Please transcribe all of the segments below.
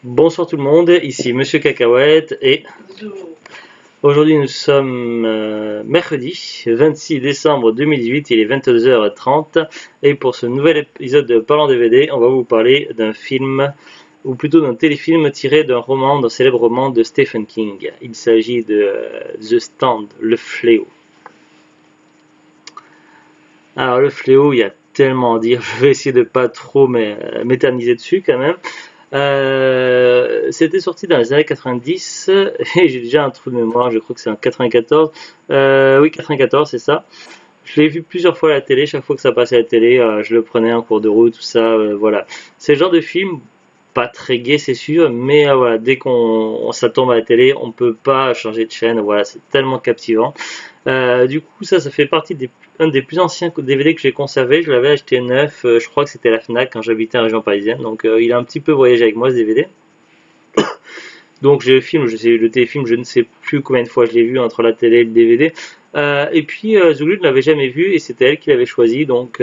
Bonsoir tout le monde, ici Monsieur Cacahuète et aujourd'hui nous sommes mercredi 26 décembre 2018, il est 22h30 et pour ce nouvel épisode de Parlons DVD, on va vous parler d'un film ou plutôt d'un téléfilm tiré d'un célèbre roman de Stephen King. Il s'agit de The Stand, Le Fléau. Alors le Fléau, il y a tellement à dire, je vais essayer de pas trop m'éterniser dessus quand même. C'était sorti dans les années 90 et j'ai déjà un trou de mémoire, je crois que c'est en 94. Oui, 94, c'est ça. Je l'ai vu plusieurs fois à la télé, chaque fois que ça passait à la télé, je le prenais en cours de route, tout ça, voilà. C'est le genre de film, pas très gai c'est sûr, mais voilà, dès qu'on ça tombe à la télé, on peut pas changer de chaîne, voilà, c'est tellement captivant. Du coup, ça fait partie un des plus anciens DVD que j'ai conservé. Je l'avais acheté neuf, je crois que c'était à la Fnac quand j'habitais en région parisienne. Donc, il a un petit peu voyagé avec moi ce DVD. Donc, j'ai le film, le téléfilm, je ne sais plus combien de fois je l'ai vu entre la télé et le DVD. Et puis, Zulu ne l'avait jamais vu et c'était elle qui l'avait choisi. Donc,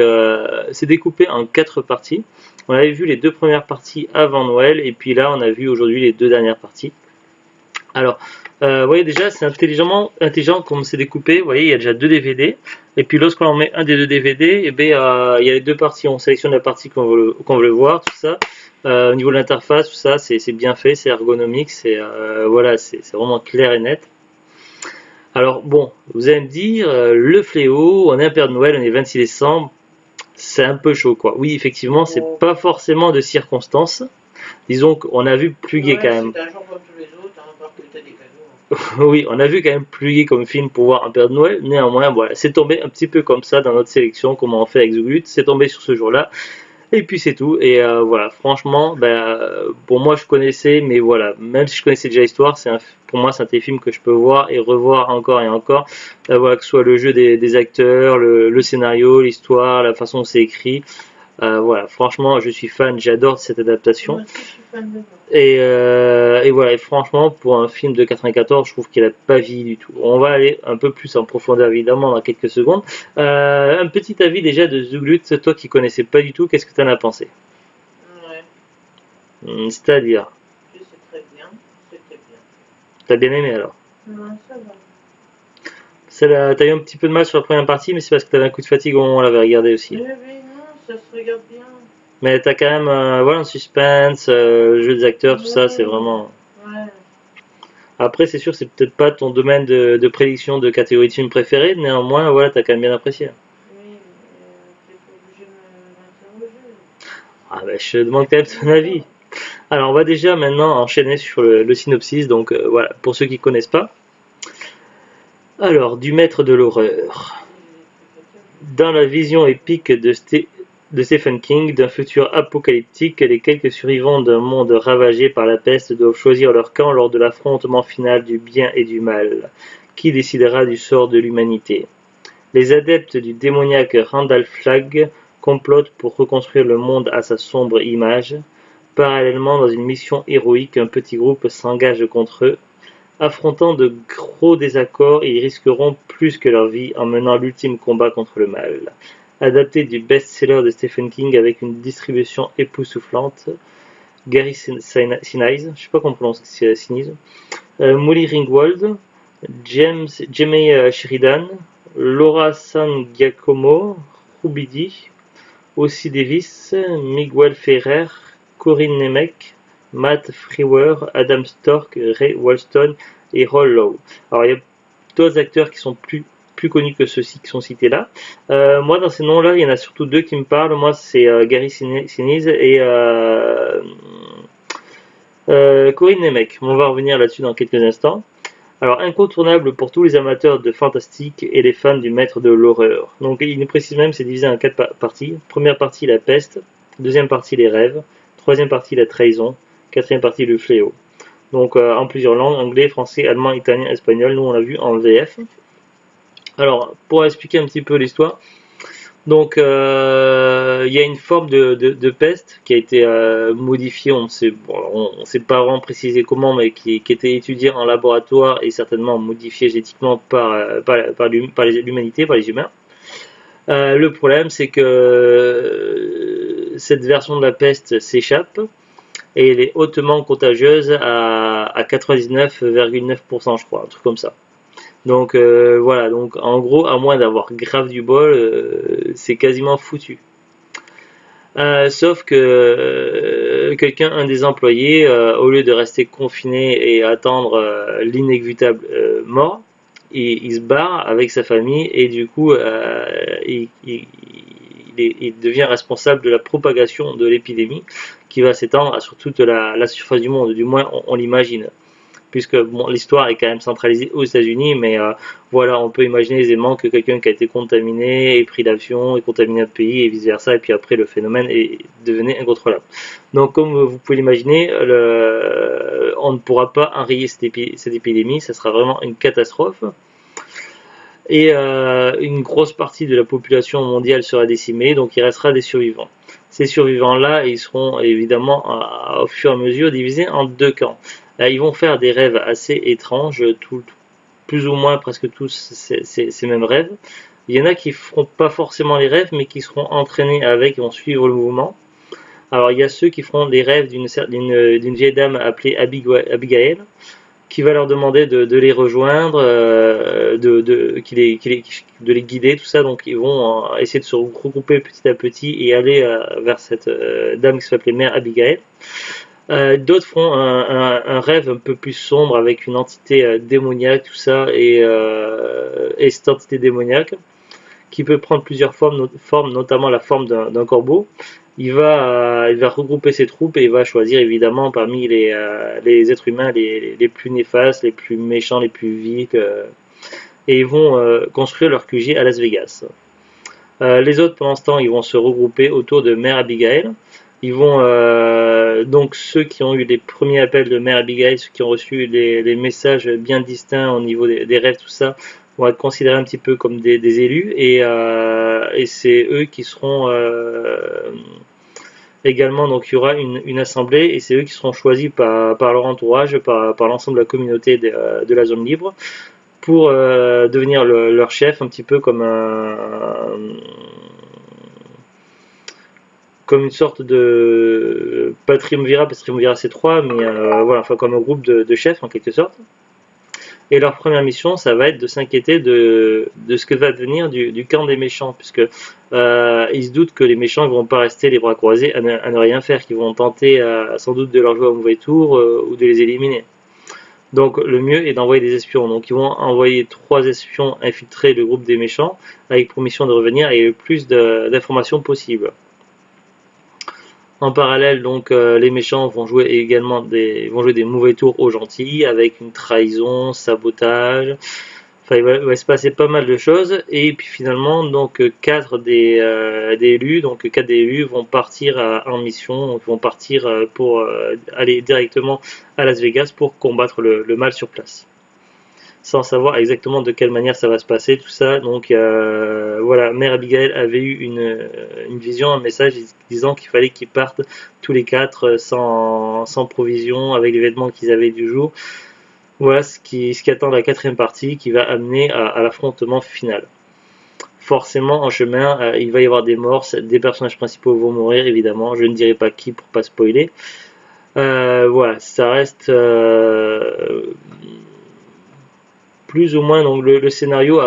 c'est découpé en 4 parties. On avait vu les 2 premières parties avant Noël et puis là, on a vu aujourd'hui les 2 dernières parties. Alors, vous voyez déjà, c'est intelligent comme c'est découpé. Vous voyez, il y a déjà 2 DVD. Et puis lorsqu'on en met un des 2 DVD, eh bien, il y a les 2 parties. On sélectionne la partie qu'on veut voir, tout ça. Au niveau de l'interface, tout ça, c'est bien fait, c'est ergonomique, voilà, c'est vraiment clair et net. Alors bon, vous allez me dire, le fléau, on est un Père de Noël, on est 26 décembre, c'est un peu chaud quoi. Oui, effectivement, c'est pas forcément de circonstance. Disons qu'on a vu plus gai quand même. C'est un jour comme tous les autres, hein, à part que t'as des cadeaux. Oui, on a vu quand même plus gai comme film pour voir un Père de Noël. Néanmoins, voilà, c'est tombé un petit peu comme ça dans notre sélection, comme on fait avec The Glut. C'est tombé sur ce jour-là. Et puis c'est tout. Et voilà, franchement, pour moi je connaissais, mais voilà, même si je connaissais déjà l'histoire, pour moi c'est un téléfilm que je peux voir et revoir encore et encore. Voilà, que ce soit le jeu des acteurs, le scénario, l'histoire, la façon dont c'est écrit. Voilà, franchement, je suis fan, j'adore cette adaptation. Moi aussi, je suis fan de toi. Et voilà, et franchement, pour un film de 94, je trouve qu'il a pas vieilli du tout. On va aller un peu plus en profondeur, évidemment, dans quelques secondes. Un petit avis déjà de Zuglut, toi qui connaissais pas du tout, qu'est-ce que tu en as pensé? Ouais, C'est-à-dire, je sais très bien, c'était bien. t'as bien aimé alors? Non, ça va. T'as eu un petit peu de mal sur la première partie, mais c'est parce que t'avais un coup de fatigue au moment où on l'avait regardé aussi. Mais oui, non, ça se regarde bien. Mais t'as quand même voilà, un suspense, le jeu des acteurs, tout ça, c'est vraiment... Ouais. Après, c'est sûr, c'est peut-être pas ton domaine de prédiction de catégorie de film préféré, néanmoins, voilà, t'as quand même bien apprécié. Oui, mais t'es pas obligé de m'interroger. Ah bah, je demande quand même ton avis. Alors, on va déjà maintenant enchaîner sur le synopsis, donc voilà, pour ceux qui connaissent pas. Alors, du maître de l'horreur. Dans la vision épique de Stephen King d'un futur apocalyptique, les quelques survivants d'un monde ravagé par la peste doivent choisir leur camp lors de l'affrontement final du bien et du mal. Qui décidera du sort de l'humanité? Les adeptes du démoniaque Randall Flagg complotent pour reconstruire le monde à sa sombre image. Parallèlement, dans une mission héroïque, un petit groupe s'engage contre eux. Affrontant de gros désaccords, ils risqueront plus que leur vie en menant l'ultime combat contre le mal. Adapté du best-seller de Stephen King avec une distribution époustouflante, Gary Sinise, je ne sais pas comment on prononce Sinise, Molly Ringwald, Jamie Sheridan, Laura San Giacomo, Rubidi, Ossie Davis, Miguel Ferrer, Corinne Nemec, Matt Frewer, Adam Stork, Ray Walston et Roll Lowe. Alors il y a d'autres acteurs qui sont plus connus que ceux-ci qui sont cités là. Moi dans ces noms-là, il y en a surtout 2 qui me parlent. Moi c'est Gary Sinise et Corinne Nemec. On va revenir là-dessus dans quelques instants. Alors incontournable pour tous les amateurs de fantastique et les fans du maître de l'horreur. Donc il nous précise même c'est divisé en 4 parties. Première partie la peste, deuxième partie les rêves, troisième partie la trahison, quatrième partie le fléau. Donc en plusieurs langues, anglais, français, allemand, italien, espagnol, nous on l'a vu en VF. Alors pour expliquer un petit peu l'histoire, donc il y a une forme de peste qui a été modifiée, on ne sait pas vraiment préciser comment, mais qui était étudiée en laboratoire et certainement modifiée génétiquement par l'humanité, par les humains. Le problème c'est que cette version de la peste s'échappe et elle est hautement contagieuse à 99,9%, je crois, un truc comme ça. Donc voilà, donc en gros, à moins d'avoir grave du bol, c'est quasiment foutu. Sauf que un des employés, au lieu de rester confiné et attendre l'inévitable mort, il se barre avec sa famille et du coup, il devient responsable de la propagation de l'épidémie qui va s'étendre sur toute la surface du monde, du moins on l'imagine puisque bon, l'histoire est quand même centralisée aux États-Unis, mais voilà, on peut imaginer aisément que quelqu'un qui a été contaminé ait pris l'avion et contaminé un pays et vice versa, et puis après le phénomène devenait incontrôlable. Donc, comme vous pouvez l'imaginer, on ne pourra pas enrayer cette épidémie, ça sera vraiment une catastrophe. Et une grosse partie de la population mondiale sera décimée, donc il restera des survivants. Ces survivants-là, ils seront évidemment au fur et à mesure divisés en deux camps. Ils vont faire des rêves assez étranges, plus ou moins presque tous ces mêmes rêves. Il y en a qui feront pas forcément les rêves, mais qui seront entraînés avec et vont suivre le mouvement. Alors il y a ceux qui feront des rêves d'une vieille dame appelée Abigail, qui va leur demander de les rejoindre, de les guider, tout ça. Donc ils vont essayer de se regrouper petit à petit et aller vers cette dame qui s'appelait Mère Abigail. D'autres feront un rêve un peu plus sombre avec une entité démoniaque, tout ça, et cette entité démoniaque qui peut prendre plusieurs formes, notamment la forme d'un corbeau. Il va regrouper ses troupes et il va choisir évidemment parmi les êtres humains les plus néfastes, les plus méchants, les plus vils, et ils vont construire leur QG à Las Vegas. Les autres, pendant ce temps, ils vont se regrouper autour de Mère Abigail. Ils vont donc ceux qui ont eu les premiers appels de Mère Abigail, ceux qui ont reçu les messages bien distincts au niveau des rêves, tout ça, vont être considérés un petit peu comme des élus et c'est eux qui seront également, donc il y aura une assemblée et c'est eux qui seront choisis par leur entourage, par l'ensemble de la communauté de la zone libre pour devenir leur chef, un petit peu comme comme une sorte de pas triumvirat, parce que triumvirat c'est 3, mais voilà, enfin comme un groupe de chefs en quelque sorte. Et leur première mission, ça va être de s'inquiéter de ce que va devenir du camp des méchants, puisque ils se doutent que les méchants ne vont pas rester les bras croisés à ne rien faire, qu'ils vont tenter sans doute de leur jouer au mauvais tour ou de les éliminer. Donc le mieux est d'envoyer des espions. Donc ils vont envoyer 3 espions infiltrer le groupe des méchants avec pour mission de revenir avec le plus d'informations possible. En parallèle, donc, les méchants vont jouer également des mauvais tours aux gentils avec une trahison, sabotage. Enfin, il va se passer pas mal de choses. Et puis finalement, donc, 4 des élus, donc 4 des élus vont partir en mission, vont partir pour aller directement à Las Vegas pour combattre le mal sur place, sans savoir exactement de quelle manière ça va se passer, tout ça. Donc voilà, Mère Abigail avait eu une vision, un message disant qu'il fallait qu'ils partent tous les 4 sans provision, avec les vêtements qu'ils avaient du jour. Voilà ce qui attend la 4e partie qui va amener à l'affrontement final. Forcément, en chemin, il va y avoir des morts, des personnages principaux vont mourir, évidemment. Je ne dirai pas qui pour pas spoiler. Voilà, ça reste plus ou moins donc le scénario,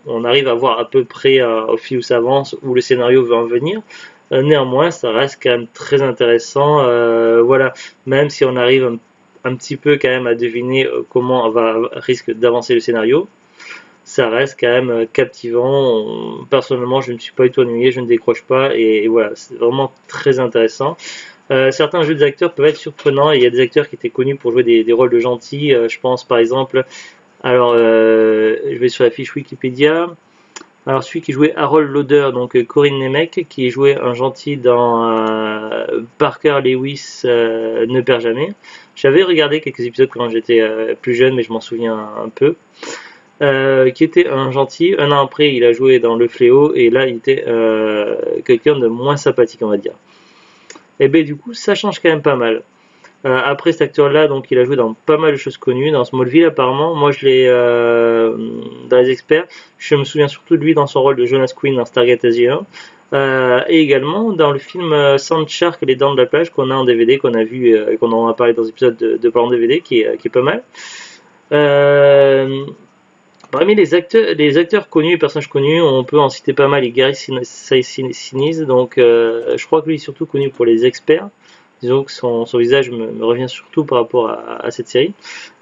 on arrive à voir à peu près au fil où ça avance où le scénario veut en venir. Néanmoins, ça reste quand même très intéressant. Voilà, même si on arrive un petit peu quand même à deviner comment risque d'avancer le scénario, ça reste quand même captivant. Personnellement, je ne me suis pas du tout ennuyé, je ne décroche pas et voilà, c'est vraiment très intéressant. Certains jeux d'acteurs peuvent être surprenants. Il y a des acteurs qui étaient connus pour jouer des rôles de gentils. Je pense par exemple. Alors, je vais sur la fiche Wikipédia. Alors, celui qui jouait Harold Lauder, donc Corinne Nemec, qui jouait un gentil dans Parker Lewis ne perd jamais. J'avais regardé quelques épisodes quand j'étais plus jeune, mais je m'en souviens un peu. Qui était un gentil. Un an après, il a joué dans Le Fléau, et là, il était quelqu'un de moins sympathique, on va dire. Et bien, du coup, ça change quand même pas mal. Après cet acteur-là, donc il a joué dans pas mal de choses connues, dans Smallville apparemment. Moi, je l'ai dans les experts. Je me souviens surtout de lui dans son rôle de Jonas Quinn dans Stargate SG-1. Et également dans le film Sand Shark, Les Dents de la Plage, qu'on a en DVD, qu'on a vu et qu'on en a parlé dans l'épisode de Parlons DVD, qui est pas mal. Parmi les acteurs connus, les personnages connus, on peut en citer pas mal. Et Gary Sinise, donc je crois que lui est surtout connu pour Les Experts. Disons que son visage me revient surtout par rapport à cette série.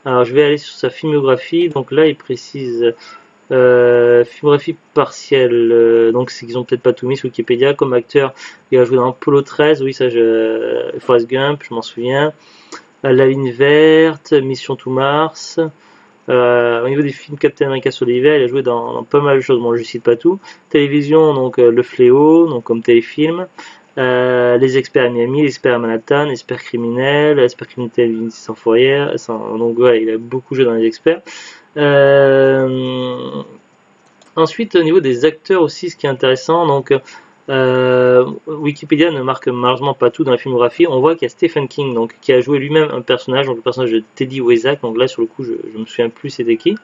Alors je vais aller sur sa filmographie. Donc là, il précise filmographie partielle. Donc c'est qu'ils ont peut-être pas tout mis sur Wikipédia. Comme acteur, il a joué dans Apollo 13. Oui, ça, Forrest Gump, je m'en souviens. La ligne verte, Mission to Mars. Au niveau des films Captain America sur l'hiver, il a joué dans pas mal de choses. Bon, je cite pas tout. Télévision, donc Le Fléau, donc comme téléfilm. Les Experts à Miami, les Experts à Manhattan, les Experts criminels, les Experts criminels sans fourrière. Donc ouais, il a beaucoup joué dans les Experts. Ensuite, au niveau des acteurs aussi, ce qui est intéressant, donc Wikipédia ne marque malheureusement pas tout dans la filmographie. On voit qu'il y a Stephen King, donc qui a joué lui-même un personnage, donc le personnage de Teddy Weizak. Donc là, sur le coup, je me souviens plus c'était qui.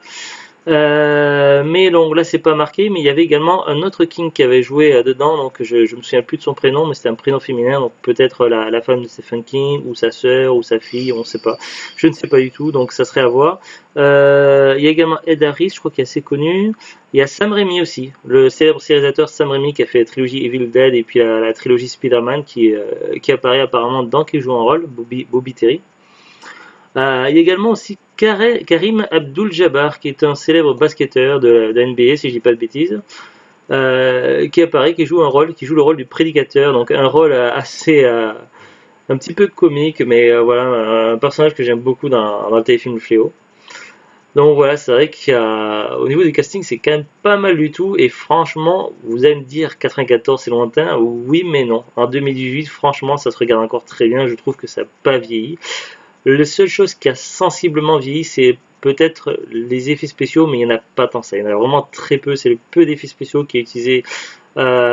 Mais donc là c'est pas marqué, mais il y avait également un autre King qui avait joué dedans, donc je me souviens plus de son prénom, mais c'était un prénom féminin, donc peut-être la femme de Stephen King, ou sa sœur, ou sa fille, on ne sait pas, je ne sais pas du tout, donc ça serait à voir. Il y a également Ed Harris, je crois qu'il est assez connu. Il y a Sam Raimi aussi, le célèbre réalisateur Sam Raimi qui a fait la trilogie Evil Dead et puis la trilogie Spider-Man qui apparaît apparemment dans qui joue un rôle, Bobby Terry. Il y a également aussi Karim Abdul-Jabbar, qui est un célèbre basketteur de la NBA, si je dis pas de bêtises, qui apparaît, qui joue le rôle du prédicateur, donc un rôle assez, un petit peu comique, mais voilà, un personnage que j'aime beaucoup dans le téléfilm Le Fléau. Donc voilà, c'est vrai qu'au niveau du casting, c'est quand même pas mal du tout, et franchement, vous allez me dire 94 c'est lointain, oui mais non. En 2018, franchement, ça se regarde encore très bien, je trouve que ça n'a pas vieilli. La seule chose qui a sensiblement vieilli, c'est peut-être les effets spéciaux, mais il n'y en a pas tant ça. Il y en a vraiment très peu. C'est le peu d'effets spéciaux qui est utilisé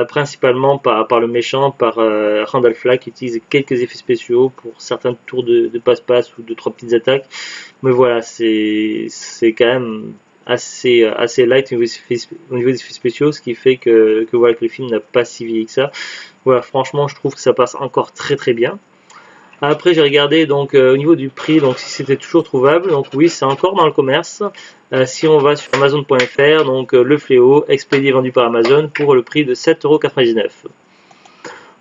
principalement par le méchant, par Randall Flagg, qui utilise quelques effets spéciaux pour certains tours de passe-passe ou de 3 petites attaques. Mais voilà, c'est quand même assez light au niveau des effets spéciaux, ce qui fait que voilà, que le film n'a pas si vieilli que ça. Voilà, franchement, je trouve que ça passe encore très très bien. Après j'ai regardé donc au niveau du prix, donc si c'était toujours trouvable, donc oui c'est encore dans le commerce. Si on va sur Amazon.fr, donc Le Fléau, expédié vendu par Amazon pour le prix de 7,99 €.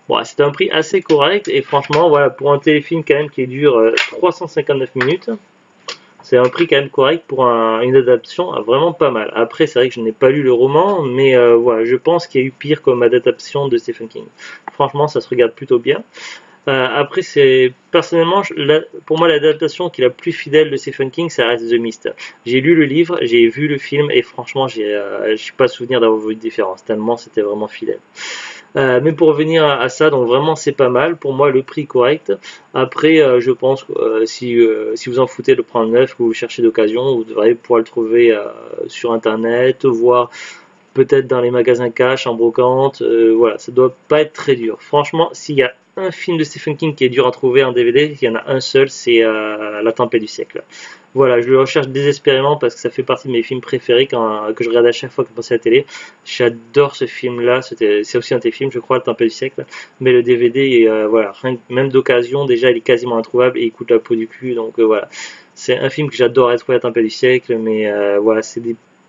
Bon, c'est un prix assez correct et franchement voilà, pour un téléfilm quand même qui dure 359 minutes, c'est un prix quand même correct pour une adaptation vraiment pas mal. Après c'est vrai que je n'ai pas lu le roman, mais voilà, je pense qu'il y a eu pire comme adaptation de Stephen King. Franchement ça se regarde plutôt bien. Après, personnellement, pour moi, l'adaptation qui est la plus fidèle de Stephen King, ça reste The Mist. J'ai lu le livre, j'ai vu le film, et franchement, j'ai pas souvenir d'avoir vu de différence, tellement c'était vraiment fidèle. Mais pour revenir à ça, donc vraiment c'est pas mal. Pour moi, le prix correct. Après, je pense que si vous en foutez de prendre neuf, que vous cherchez d'occasion, vous devrez pouvoir le trouver sur internet, voir peut-être dans les magasins cash, en brocante. Voilà, ça doit pas être très dur. Franchement, s'il y a un film de Stephen King qui est dur à trouver en DVD, il y en a un seul, c'est La Tempête du siècle. Voilà, je le recherche désespérément parce que ça fait partie de mes films préférés que je regarde à chaque fois que je passe à la télé. J'adore ce film-là, c'est aussi un de tes films, je crois, La Tempête du siècle. Mais le DVD, voilà, même d'occasion, déjà, il est quasiment introuvable et il coûte la peau du cul. Donc voilà, c'est un film que j'adore à trouver, La Tempête du siècle, mais voilà, c'est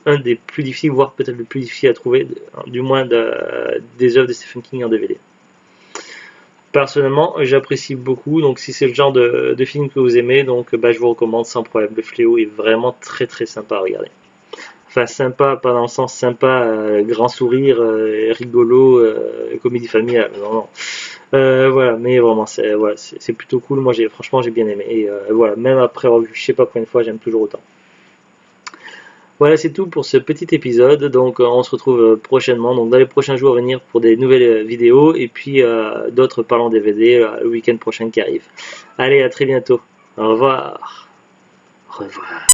un des plus difficiles, voire peut-être le plus difficile à trouver, du moins des œuvres de Stephen King en DVD. Personnellement, j'apprécie beaucoup, donc si c'est le genre de film que vous aimez, donc je vous recommande sans problème. Le Fléau est vraiment très très sympa à regarder. Enfin sympa, pas dans le sens sympa, grand sourire, rigolo, comédie familiale, non. Voilà, mais vraiment c'est plutôt cool. Moi franchement j'ai bien aimé. Et voilà, même après avoir vu je sais pas combien de fois, j'aime toujours autant. Voilà, c'est tout pour ce petit épisode. Donc, on se retrouve prochainement, donc dans les prochains jours à venir pour des nouvelles vidéos et puis d'autres parlant DVD le week-end prochain qui arrive. Allez, à très bientôt. Au revoir. Au revoir.